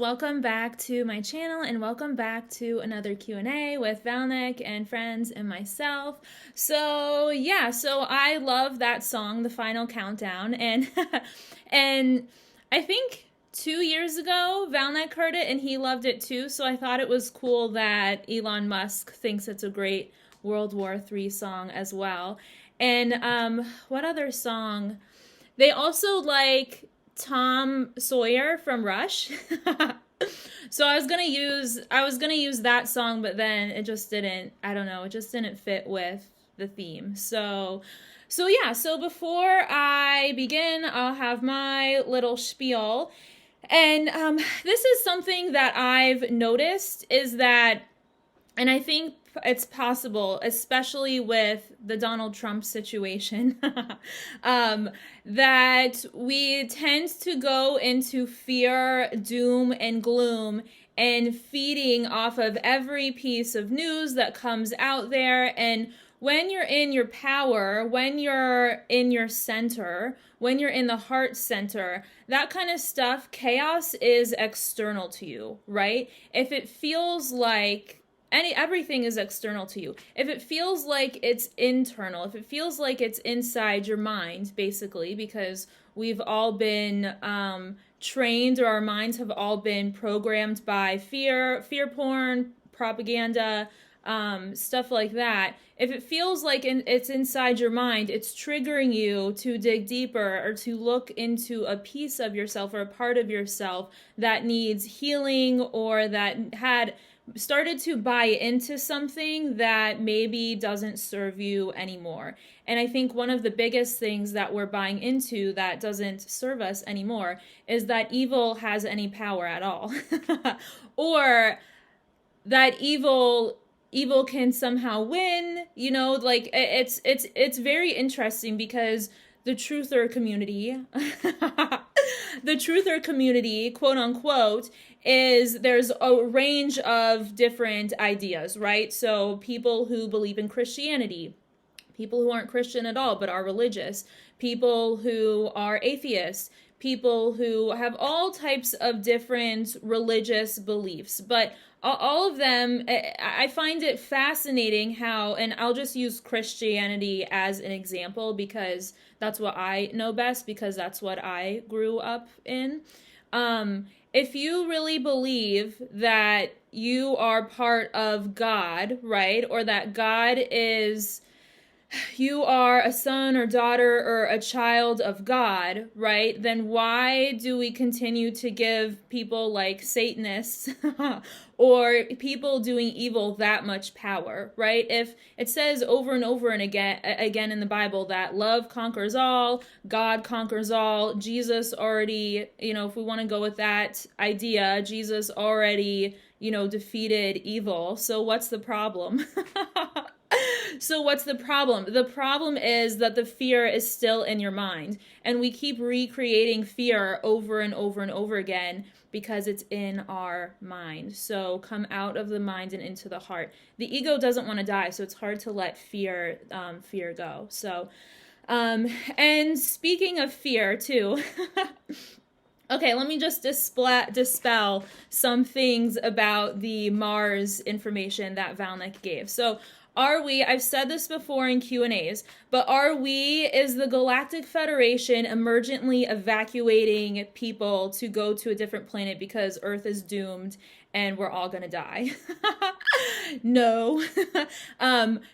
welcome back to my channel and welcome back to another Q&A with Val Nek and friends and myself. So I love that song, The Final Countdown, and and I think 2 years ago Val Nek heard it and he loved it too, so I thought it was cool that Elon Musk thinks it's a great World War III song as well. And what other song? They also like Tom Sawyer from Rush. So I was gonna use that song, but then it just didn't, I don't know, it just didn't fit with the theme. So before I begin, I'll have my little spiel. And this is something that I've noticed is that, and I think it's possible, especially with the Donald Trump situation, that we tend to go into fear, doom, and gloom, and feeding off of every piece of news that comes out there. And when you're in your power, when you're in your center, when you're in the heart center, that kind of stuff, chaos is external to you, right? If it feels like everything is external to you. If it feels like it's internal, if it feels like it's inside your mind, basically, because we've all been trained, or our minds have all been programmed by fear porn, propaganda, stuff like that. If it feels like it's inside your mind, it's triggering you to dig deeper or to look into a piece of yourself or a part of yourself that needs healing, or that had started to buy into something that maybe doesn't serve you anymore. And I think one of the biggest things that we're buying into that doesn't serve us anymore is that evil has any power at all. Or that evil can somehow win, like it's very interesting, because the truther community, quote unquote, there's a range of different ideas, right? So people who believe in Christianity, people who aren't Christian at all but are religious, people who are atheists, people who have all types of different religious beliefs. But all of them, I find it fascinating how, and I'll just use Christianity as an example because that's what I know best, because that's what I grew up in. If you really believe that you are part of God, right, or that God is, you are a son or daughter or a child of God, right, then why do we continue to give people like Satanists or people doing evil that much power, right? If it says over and over and again in the Bible that love conquers all, God conquers all, Jesus already, if we want to go with that idea, Jesus already, defeated evil. So what's the problem? So what's the problem? The problem is that the fear is still in your mind, and we keep recreating fear over and over and over again because it's in our mind. So come out of the mind and into the heart. The ego doesn't want to die, so it's hard to let fear go. So, and speaking of fear too, okay, let me just dispel some things about the Mars information that Val Nek gave. So, I've said this before in Q&As, but is the Galactic Federation emergently evacuating people to go to a different planet because Earth is doomed and we're all gonna die? No.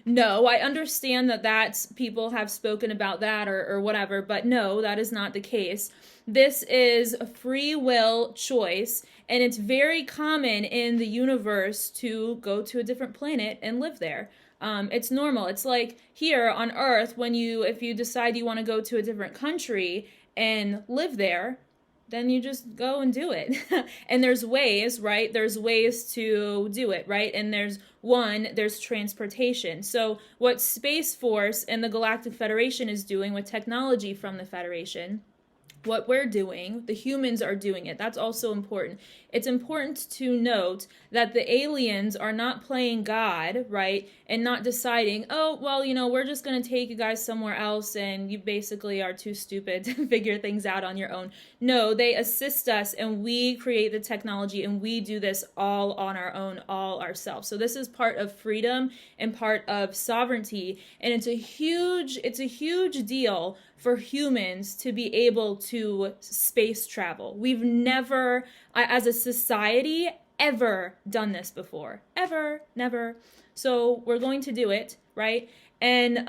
No, I understand that people have spoken about that or whatever, but no, that is not the case. This is a free will choice, and it's very common in the universe to go to a different planet and live there. It's normal. It's like here on Earth, if you decide you want to go to a different country and live there, then you just go and do it. And there's ways, right? There's ways to do it, right? And there's transportation. So what Space Force and the Galactic Federation is doing with technology from the Federation, what we're doing, the humans are doing it. That's also important. It's important to note that the aliens are not playing God, right? And not deciding, oh, well, we're just going to take you guys somewhere else and you basically are too stupid to figure things out on your own. No, they assist us and we create the technology and we do this all on our own, all ourselves. So this is part of freedom and part of sovereignty. And it's a huge deal for humans to be able to space travel. We've never, as a society, ever done this before. Ever, never. So we're going to do it, right? And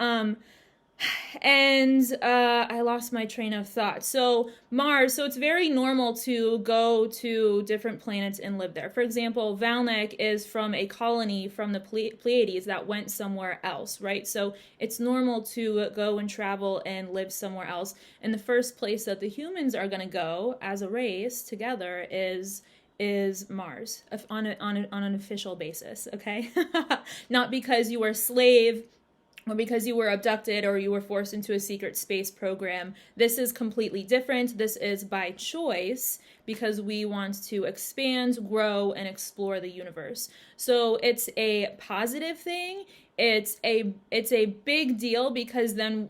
I lost my train of thought. So Mars, so it's very normal to go to different planets and live there. For example, Val Nek is from a colony from the Pleiades that went somewhere else, right? So it's normal to go and travel and live somewhere else. And the first place that the humans are going to go as a race together is Mars on an official basis, okay? Not because you were a slave or because you were abducted or you were forced into a secret space program. This is completely different. This is by choice because we want to expand, grow, and explore the universe. So it's a positive thing. It's a big deal because then,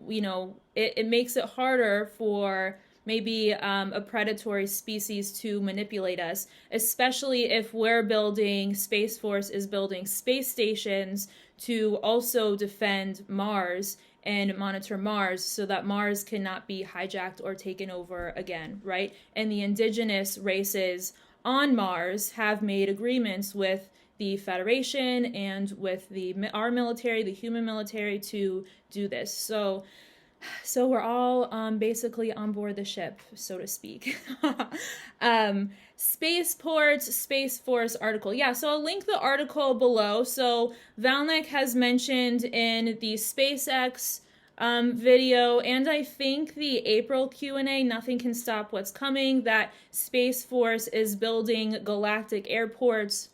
it makes it harder for maybe a predatory species to manipulate us, especially if we're building, Space Force is building space stations to also defend Mars and monitor Mars so that Mars cannot be hijacked or taken over again, right? And the indigenous races on Mars have made agreements with the Federation and with our military, the human military, to do this. So we're all basically on board the ship, so to speak. Spaceport, Space Force article. Yeah, so I'll link the article below. So Val Nek has mentioned in the SpaceX video, and I think the April Q&A, Nothing Can Stop What's Coming, that Space Force is building galactic airports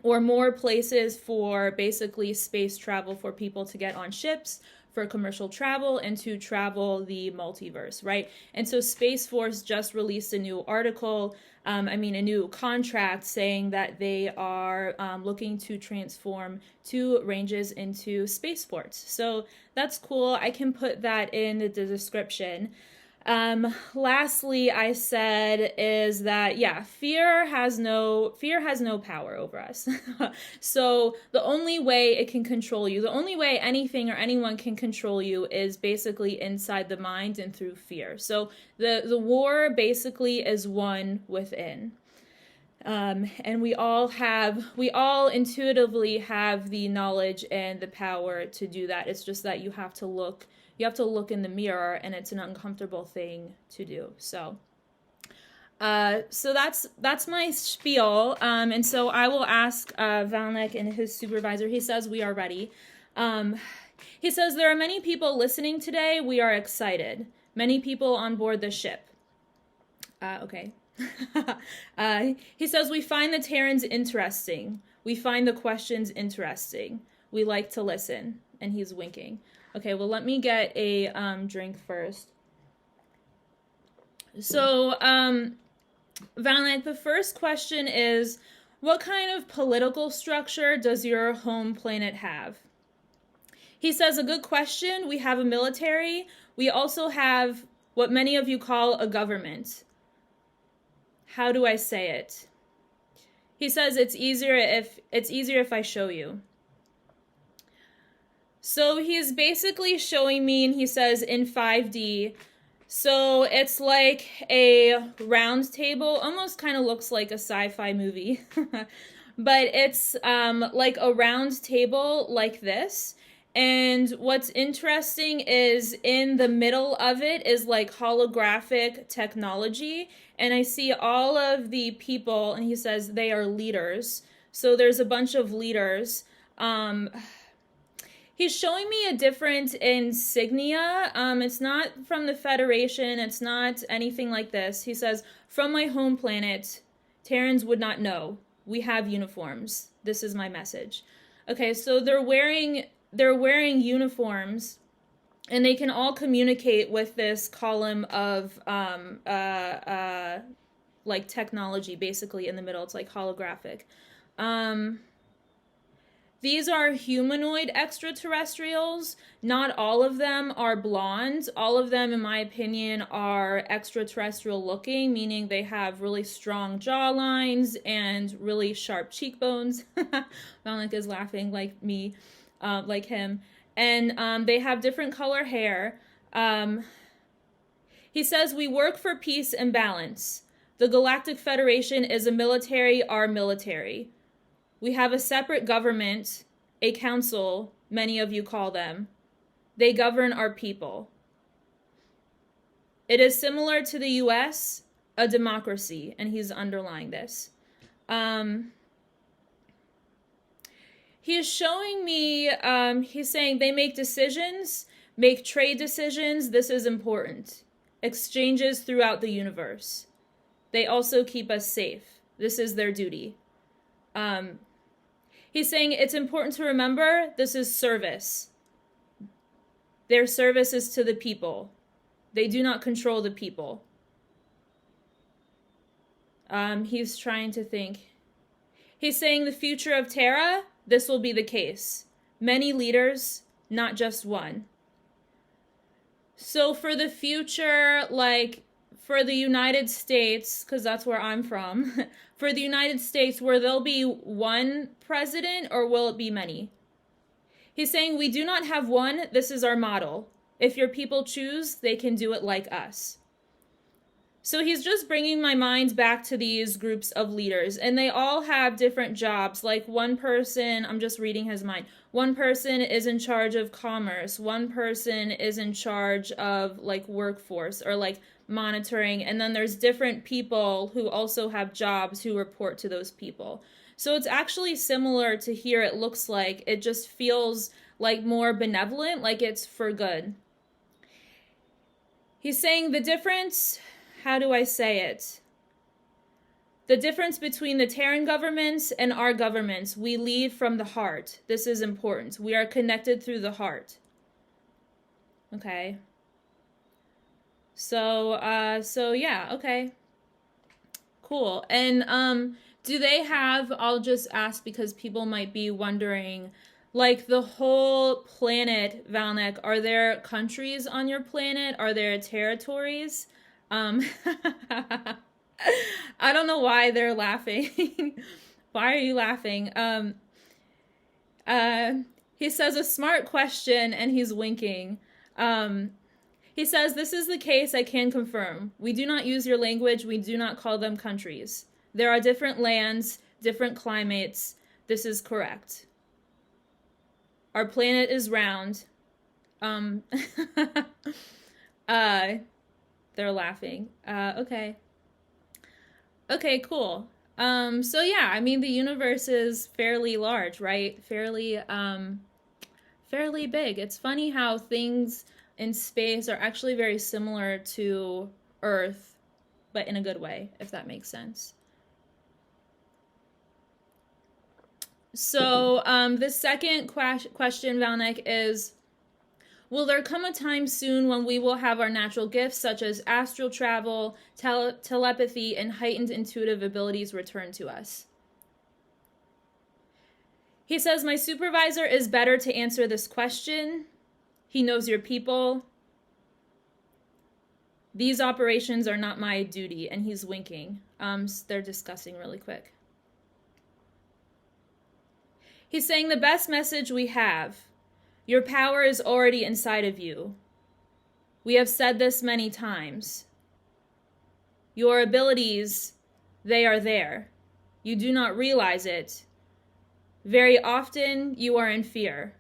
or more places for basically space travel for people to get on ships, for commercial travel, and to travel the multiverse, right? And so Space Force just released a new article, a new contract saying that they are looking to transform 2 ranges into spaceports. So that's cool. I can put that in the description. Lastly, I said is that, yeah, fear has no power over us. So the only way it can control you, the only way anything or anyone can control you is basically inside the mind and through fear. So the war basically is won within. And we all intuitively have the knowledge and the power to do that. It's just that you have to look in the mirror, and it's an uncomfortable thing to do. So that's my spiel. And so I will ask Val Nek and his supervisor. He says we are ready. He says there are many people listening today. We are excited. Many people on board the ship. Okay. He says we find the Terrans interesting. We find the questions interesting. We like to listen. And he's winking. Okay, well, let me get a drink first. So, Val Nek, the first question is, what kind of political structure does your home planet have? He says, a good question. We have a military. We also have what many of you call a government. How do I say it? He says it's easier if I show you. So he's basically showing me, and he says in 5D, so it's like a round table, almost kind of looks like a sci-fi movie, but it's like a round table like this. And what's interesting is in the middle of it is like holographic technology, and I see all of the people, and he says they are leaders. So there's a bunch of leaders. He's showing me a different insignia. It's not from the Federation. It's not anything like this. He says, from my home planet, Terrans would not know. We have uniforms. This is my message. Okay, so they're wearing uniforms And they can all communicate with this column of like technology basically in the middle. It's like holographic. These are humanoid extraterrestrials. Not all of them are blonde. All of them, in my opinion, are extraterrestrial looking, meaning they have really strong jawlines and really sharp cheekbones. Val Nek is laughing like me, like him. And they have different color hair. He says, we work for peace and balance. The Galactic Federation is a military, our military. We have a separate government, a council, many of you call them. They govern our people. It is similar to the US, a democracy, and he's underlying this. He is showing me, he's saying they make decisions, make trade decisions. This is important. Exchanges throughout the universe. They also keep us safe. This is their duty. He's saying it's important to remember this is service. Their service is to the people. They do not control the people. He's trying to think. He's saying the future of Terra, this will be the case. Many leaders, not just one. So for the future, like for the United States, because that's where I'm from, for the United States, where there'll be one president or will it be many? He's saying we do not have one. This is our model. If your people choose, they can do it like us. So he's just bringing my mind back to these groups of leaders, and they all have different jobs. Like one person, I'm just reading his mind. One person is in charge of commerce. One person is in charge of like workforce or like monitoring. And then there's different people who also have jobs who report to those people. So it's actually similar to here. It looks like it just feels like more benevolent, like it's for good. He's saying the difference, how do I say it? The difference between the Terran governments and our governments, we lead from the heart. This is important. We are connected through the heart. Okay. So yeah, okay. Cool. And do they have, I'll just ask because people might be wondering, like the whole planet, Val Nek, are there countries on your planet? Are there territories? I don't know why they're laughing. Why are you laughing? He says a smart question and he's winking. He says, this is the case, I can confirm. We do not use your language. We do not call them countries. There are different lands, different climates. This is correct. Our planet is round. They're laughing. Okay. Okay, cool. So yeah, I mean, the universe is fairly large, right? Fairly big. It's funny how things in space are actually very similar to Earth, but in a good way, if that makes sense. So the second question, Val Nek, is, will there come a time soon when we will have our natural gifts, such as astral travel, telepathy, and heightened intuitive abilities returned to us? He says, my supervisor is better to answer this question. He knows your people. These operations are not my duty. And he's winking. They're discussing really quick. He's saying the best message we have. Your power is already inside of you. We have said this many times. Your abilities, they are there. You do not realize it. Very often, you are in fear.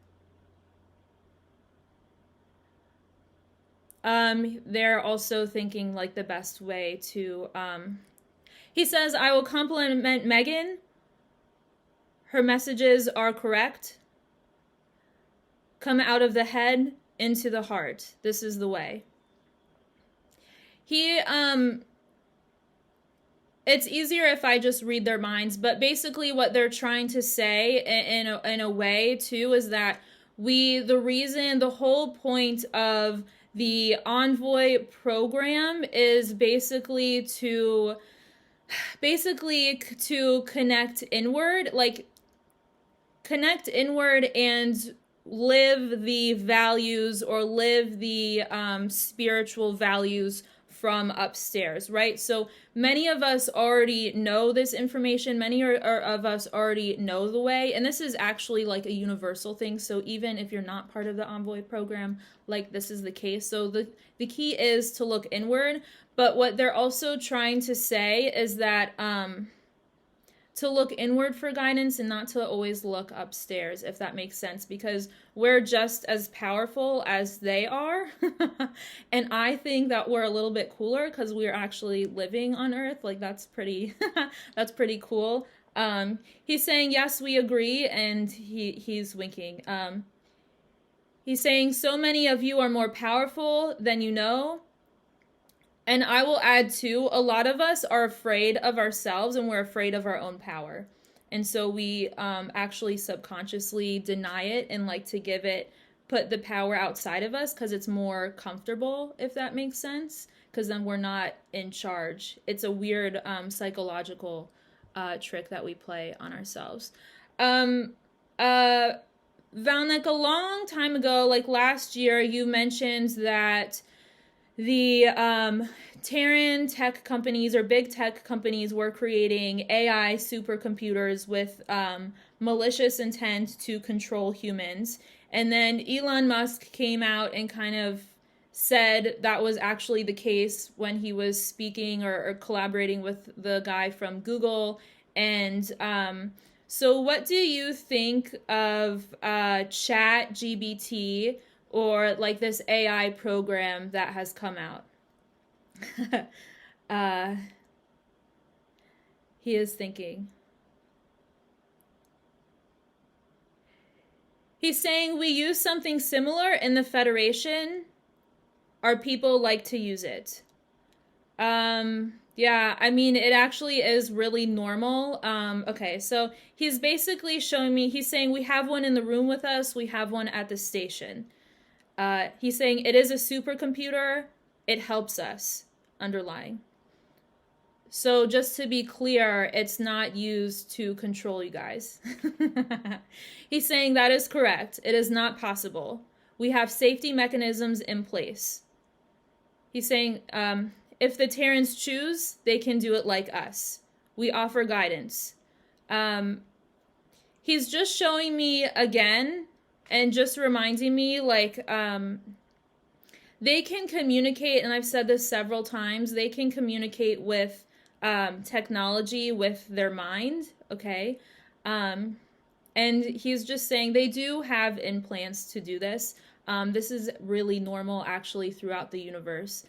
They're also thinking like the best way to, he says, I will compliment Megan. Her messages are correct. Come out of the head into the heart. This is the way. It's easier if I just read their minds, but basically what they're trying to say in a way too is that the whole point of the Envoy program is basically to connect inward, and live the values, or live the spiritual values from upstairs, right? So many of us already know this information. Many of us already know the way. And this is actually like a universal thing. So even if you're not part of the Envoy program, like this is the case. So the key is to look inward. But what they're also trying to say is that to look inward for guidance and not to always look upstairs, if that makes sense, because we're just as powerful as they are. And I think that we're a little bit cooler because we're actually living on Earth. Like, that's pretty that's pretty cool. He's saying, yes, we agree, and he's winking. He's saying, so many of you are more powerful than you know. And I will add too, a lot of us are afraid of ourselves, and we're afraid of our own power. And so we actually subconsciously deny it and like to put the power outside of us because it's more comfortable, if that makes sense, because then we're not in charge. It's a weird psychological trick that we play on ourselves. Val Nek, a long time ago, like last year, you mentioned that the Terran tech companies, or big tech companies, were creating AI supercomputers with malicious intent to control humans. And then Elon Musk came out and kind of said that was actually the case when he was speaking or collaborating with the guy from Google. And so what do you think of ChatGPT, or like this AI program that has come out? He is thinking. He's saying we use something similar in the Federation. Our people like to use it. Yeah, I mean, it actually is really normal. Okay, so he's basically showing me, he's saying we have one in the room with us, we have one at the station. He's saying it is a supercomputer, it helps us, underlying. So just to be clear, it's not used to control you guys. He's saying that is correct. It is not possible. We have safety mechanisms in place. He's saying if the Terrans choose, they can do it like us. We offer guidance. He's just showing me again and just reminding me, like, they can communicate, and I've said this several times, they can communicate with technology with their mind, okay? And he's just saying they do have implants to do this. This is really normal, actually, throughout the universe.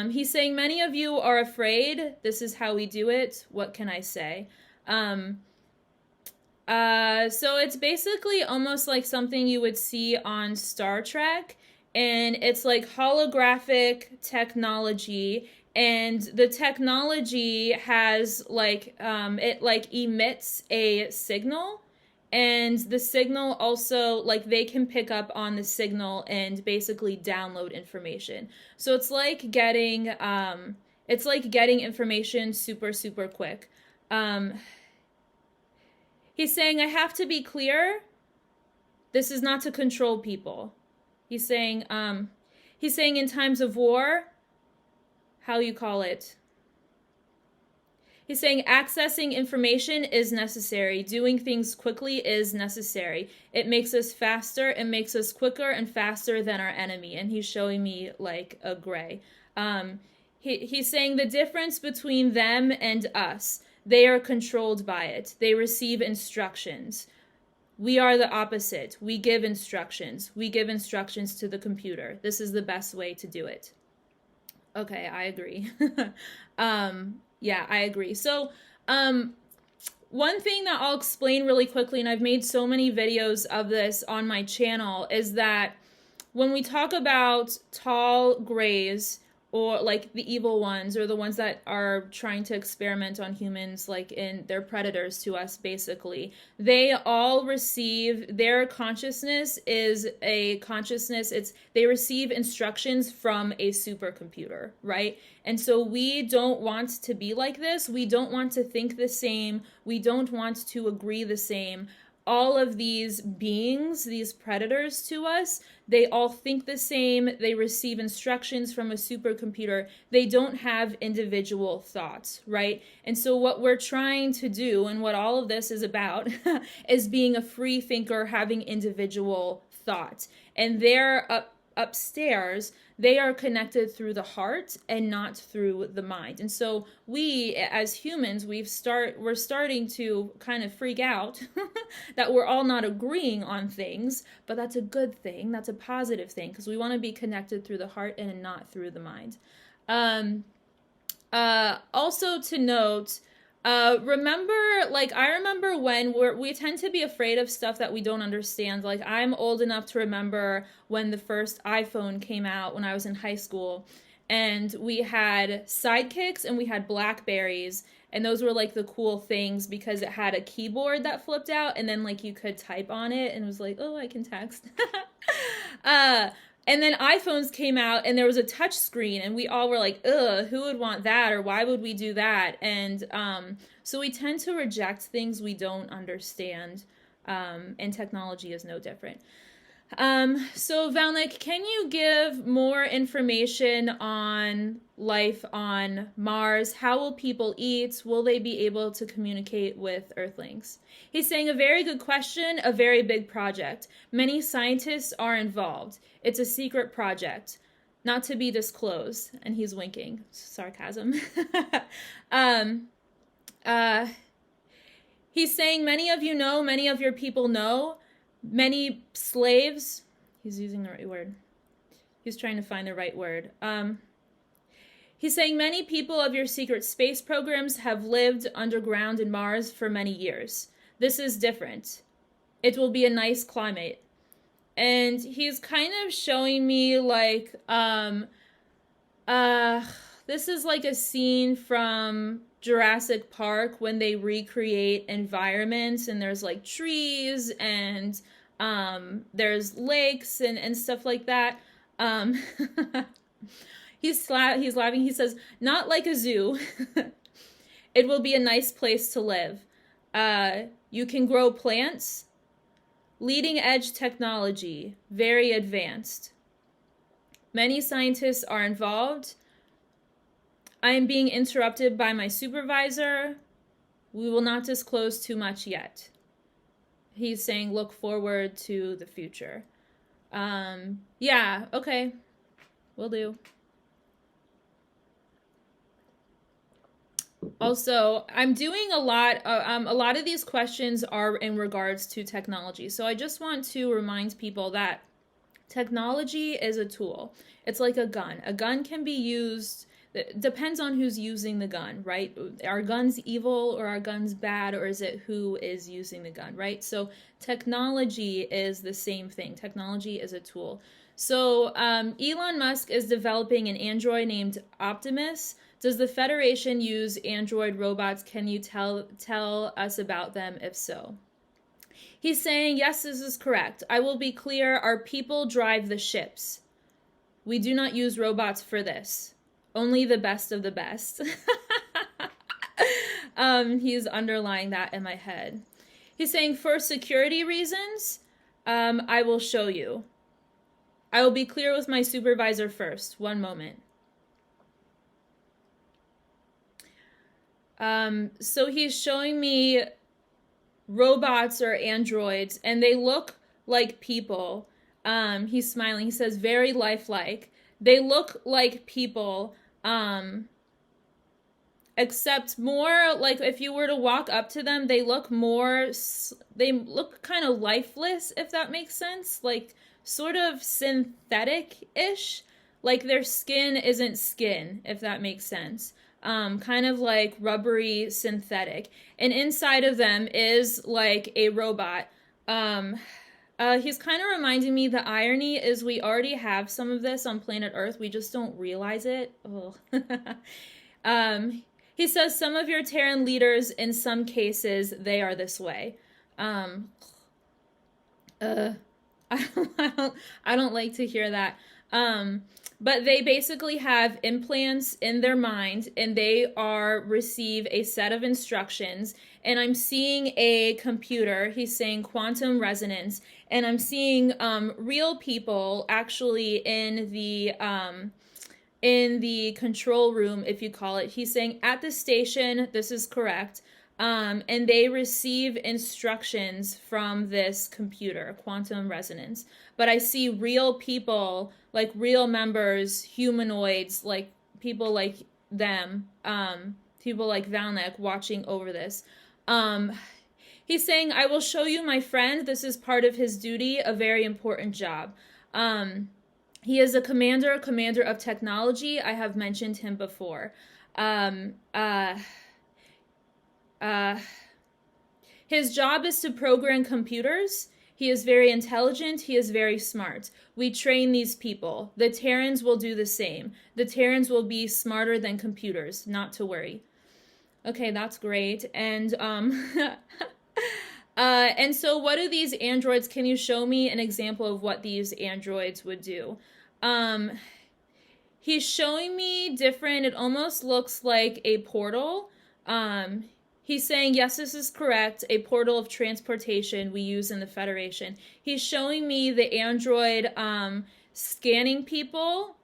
He's saying many of you are afraid. This is how we do it. What can I say? So it's basically almost like something you would see on Star Trek, and it's like holographic technology, and the technology has like, it like emits a signal, and the signal also, like, they can pick up on the signal and basically download information. So it's like getting information super, super quick. He's saying, I have to be clear, this is not to control people. He's saying in times of war, how you call it? He's saying accessing information is necessary. Doing things quickly is necessary. It makes us faster. It makes us quicker and faster than our enemy. And he's showing me like a gray. He's saying the difference between them and us. They are controlled by it. They receive instructions. We are the opposite. We give instructions. We give instructions to the computer. This is the best way to do it. Okay, I agree. Yeah, I agree. So, one thing that I'll explain really quickly, and I've made so many videos of this on my channel, is that when we talk about tall grays, or like the evil ones, or the ones that are trying to experiment on humans, like in they're predators to us basically, they all receive, their consciousness is a consciousness, they receive instructions from a supercomputer, right? And so we don't want to be like this. We don't want to think the same. We don't want to agree the same. All of these beings, these predators to us, they all think the same. They receive instructions from a supercomputer. They don't have individual thoughts, right? And so what we're trying to do, and what all of this is about, is being a free thinker, having individual thoughts. And they're upstairs, they are connected through the heart and not through the mind. And so we as humans, we're starting to kind of freak out that we're all not agreeing on things, but that's a good thing. That's a positive thing, because we want to be connected through the heart and not through the mind. Also to note, remember, like, I remember when we tend to be afraid of stuff that we don't understand. Like, I'm old enough to remember when the first iPhone came out when I was in high school, and we had Sidekicks and we had Blackberries, and those were like the cool things because it had a keyboard that flipped out, and then like you could type on it, and it was like, oh, I can text. And then iPhones came out and there was a touch screen, and we all were like, ugh, who would want that? Or why would we do that? And so we tend to reject things we don't understand, and technology is no different. So Val Nek, can you give more information on life on Mars? How will people eat? Will they be able to communicate with Earthlings? He's saying, a very good question, a very big project. Many scientists are involved. It's a secret project, not to be disclosed. And he's winking, sarcasm. He's saying, many of you know, many of your people know. Many slaves, he's using the right word. He's trying to find the right word. He's saying many people of your secret space programs have lived underground in Mars for many years. This is different. It will be a nice climate. And he's kind of showing me like, this is like a scene from Jurassic Park when they recreate environments, and there's like trees and there's lakes and stuff like that. He's laughing. He says, not like a zoo. It will be a nice place to live. You can grow plants. Leading edge technology, very advanced. Many scientists are involved. I am being interrupted by my supervisor. We will not disclose too much yet. He's saying look forward to the future. Yeah, okay. Will do. Also, I'm doing a lot of these questions are in regards to technology. So I just want to remind people that technology is a tool. It's like a gun. A gun can be used, it depends on who's using the gun, right? Are guns evil or are guns bad, or is it who is using the gun, right? So technology is the same thing. Technology is a tool. So Elon Musk is developing an android named Optimus. Does the Federation use android robots? Can you tell us about them if so? He's saying, yes, this is correct. I will be clear, our people drive the ships. We do not use robots for this. Only the best of the best. He's underlying that in my head. He's saying, for security reasons, I will show you. I will be clear with my supervisor first. One moment. So he's showing me robots or androids, and they look like people. He's smiling. He says, very lifelike. They look like people, except more like if you were to walk up to them, they look kind of lifeless, if that makes sense. Like sort of synthetic-ish. Like their skin isn't skin, if that makes sense. Kind of like rubbery synthetic. And inside of them is like a robot. He's kind of reminding me, the irony is we already have some of this on planet Earth. We just don't realize it. Oh. He says some of your Terran leaders, in some cases, they are this way. I don't like to hear that. But they basically have implants in their mind, and they receive a set of instructions. And I'm seeing a computer. He's saying quantum resonance, and I'm seeing real people actually in the control room, if you call it. He's saying at the station, this is correct. And they receive instructions from this computer, quantum resonance. But I see real people, like real members, humanoids, like people like them, people like Val Nek watching over this. He's saying, I will show you my friend. This is part of his duty, a very important job. He is a commander of technology. I have mentioned him before. His job is to program computers. He is very intelligent. He is very smart. We train these people. The Terrans will do the same. The Terrans will be smarter than computers, not to worry. Okay, that's great. And and so what do these androids, can you show me an example of what these androids would do? He's showing me different, it almost looks like a portal. He's saying, yes, this is correct, a portal of transportation we use in the Federation. He's showing me the android scanning people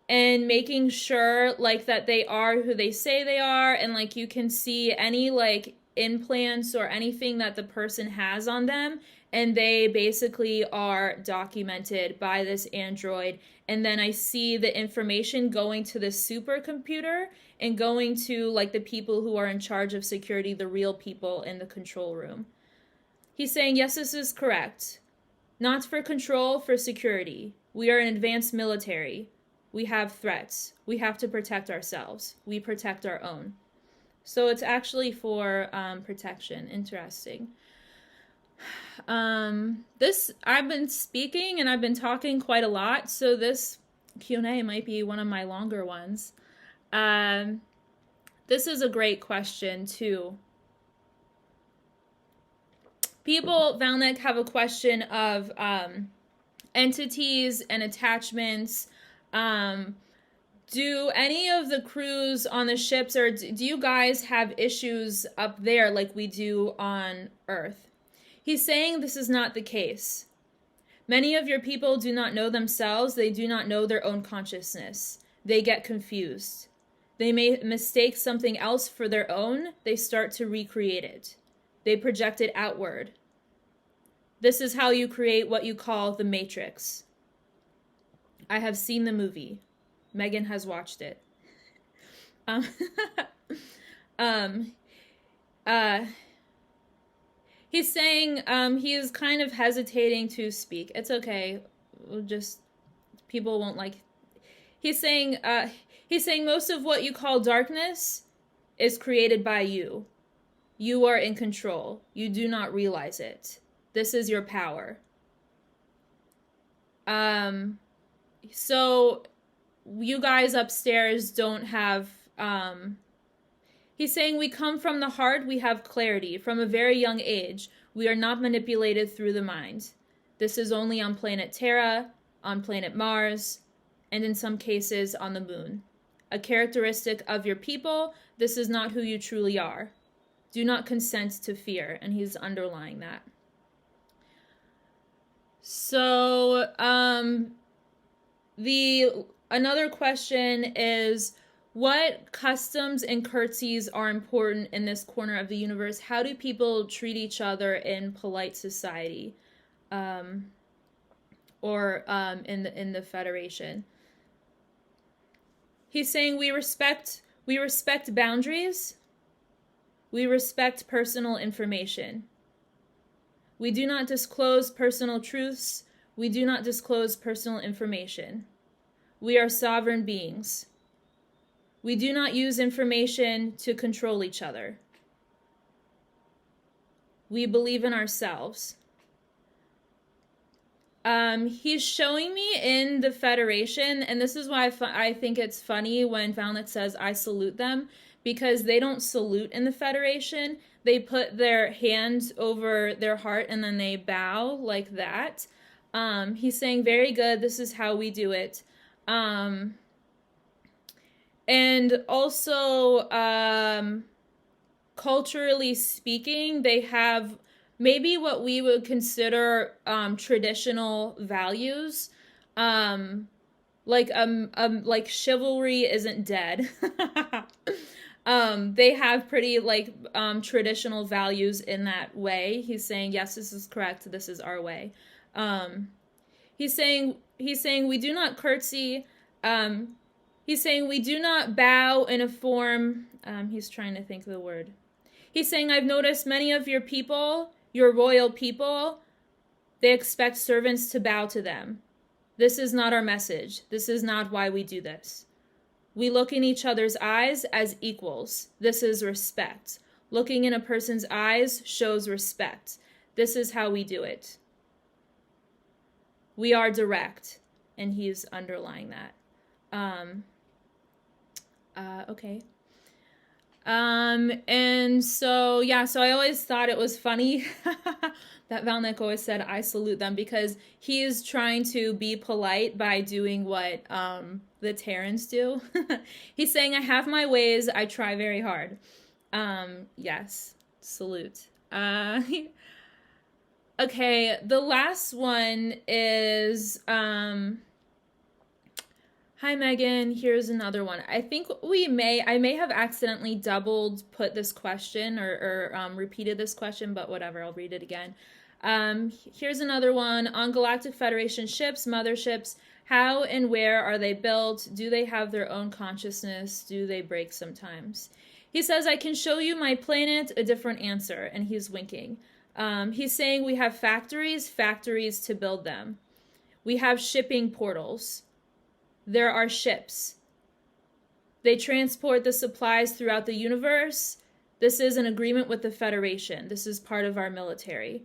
and making sure like that they are who they say they are, and like you can see any like implants or anything that the person has on them, and they basically are documented by this android. And then I see the information going to the supercomputer and going to like the people who are in charge of security, the real people in the control room. He's saying, yes, this is correct. Not for control, for security. We are an advanced military. We have threats. We have to protect ourselves. We protect our own. So it's actually for protection. Interesting. I've been speaking and I've been talking quite a lot, so this Q&A might be one of my longer ones. This is a great question too. People, Val Nek, have a question of entities and attachments. Do any of the crews on the ships, or do you guys have issues up there like we do on Earth? He's saying this is not the case. Many of your people do not know themselves. They do not know their own consciousness. They get confused. They may mistake something else for their own. They start to recreate it. They project it outward. This is how you create what you call the Matrix. I have seen the movie. Megan has watched it. He's saying he is kind of hesitating to speak. It's okay. We'll just, people won't like. He's saying most of what you call darkness is created by you. You are in control. You do not realize it. This is your power. So you guys upstairs don't have, he's saying we come from the heart, we have clarity. From a very young age, we are not manipulated through the mind. This is only on planet Terra, on planet Mars, and in some cases on the moon. A characteristic of your people, this is not who you truly are. Do not consent to fear, and he's underlying that. So, another question is, what customs and curtsies are important in this corner of the universe? How do people treat each other in polite society, or in the Federation? He's saying we respect boundaries. We respect personal information. We do not disclose personal truths. We do not disclose personal information. We are sovereign beings. We do not use information to control each other. We believe in ourselves. He's showing me in the Federation, and this is why I think it's funny when Val Nek says, I salute them, because they don't salute in the Federation. They put their hands over their heart and then they bow like that. He's saying, very good, this is how we do it. And also, culturally speaking, they have maybe what we would consider traditional values, like chivalry isn't dead. They have pretty like traditional values in that way. He's saying, yes, this is correct, this is our way. He's saying we do not curtsy. He's saying we do not bow in a form. He's trying to think of the word. He's saying, I've noticed many of your people, your royal people, they expect servants to bow to them. This is not our message. This is not why we do this. We look in each other's eyes as equals. This is respect. Looking in a person's eyes shows respect. This is how we do it. We are direct. And he's underlying that. Okay. And so, yeah, so I always thought it was funny that Val Nek always said, I salute them, because he is trying to be polite by doing what, the Terrans do. He's saying, I have my ways. I try very hard. Yes, salute. Okay, the last one is, hi, Megan. Here's another one. I think I may have accidentally put this question or repeated this question, but whatever, I'll read it again. Here's another one. On Galactic Federation ships, motherships, how and where are they built? Do they have their own consciousness? Do they break sometimes? He says, I can show you my planet, a different answer, and he's winking. He's saying we have factories to build them. We have shipping portals. There are ships. They transport the supplies throughout the universe. This is an agreement with the Federation. This is part of our military.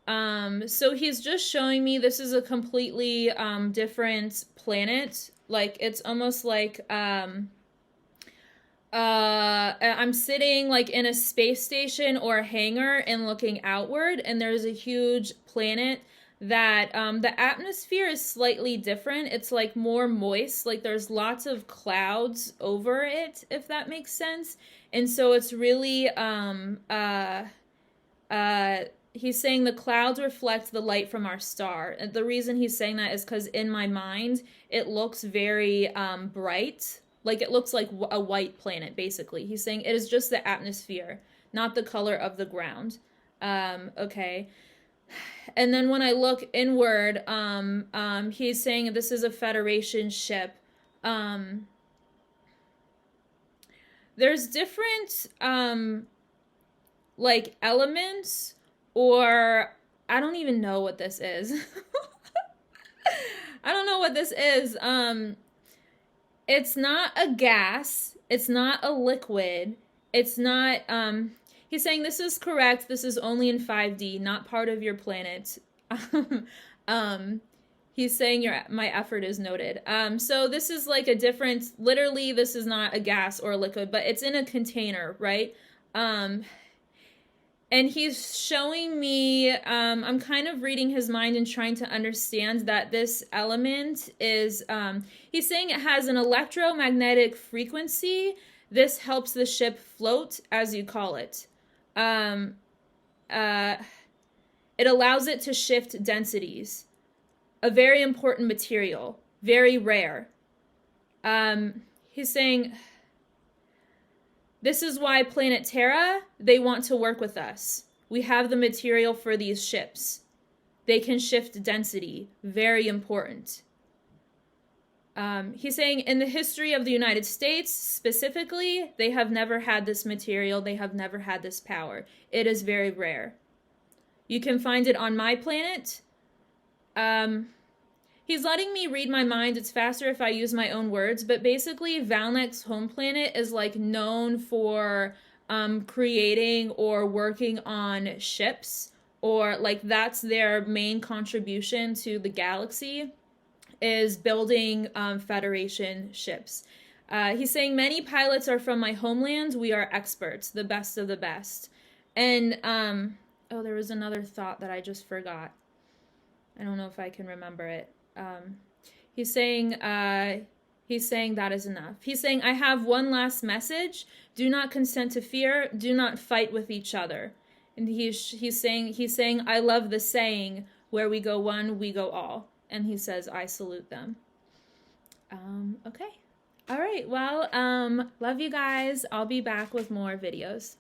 So he's just showing me this is a completely different planet. Like, it's almost like I'm sitting like in a space station or a hangar and looking outward, and there's a huge planet that the atmosphere is slightly different. It's like more moist, like there's lots of clouds over it, if that makes sense. And so it's really he's saying the clouds reflect the light from our star. And the reason he's saying that is because in my mind it looks very bright, like it looks like a white planet, basically. He's saying it is just the atmosphere, not the color of the ground. Okay. And then when I look inward, he's saying this is a Federation ship. There's different, like, elements, or I don't even know what this is. I don't know what this is. It's not a gas. It's not a liquid. It's not, he's saying this is correct. This is only in 5D, not part of your planet. He's saying my effort is noted. So this is like a different, literally this is not a gas or a liquid, but it's in a container, right? And he's showing me, I'm kind of reading his mind and trying to understand that this element is, he's saying it has an electromagnetic frequency. This helps the ship float, as you call it. It allows it to shift densities. A very important material, very rare. He's saying, this is why planet Terra, they want to work with us. We have the material for these ships. They can shift density, very important. He's saying in the history of the United States, specifically, they have never had this material. They have never had this power. It is very rare. You can find it on my planet. He's letting me read my mind. It's faster if I use my own words. But basically, Val Nek's home planet is like known for creating or working on ships or like that's their main contribution to the galaxy, is building Federation ships. He's saying many pilots are from my homeland. We are experts, the best of the best. And oh, there was another thought that I just forgot. I don't know if I can remember it. He's saying that is enough. He's saying, I have one last message. Do not consent to fear. Do not fight with each other. And he's saying, I love the saying, where we go one, we go all. And he says, I salute them. Okay. All right. Well, love you guys. I'll be back with more videos.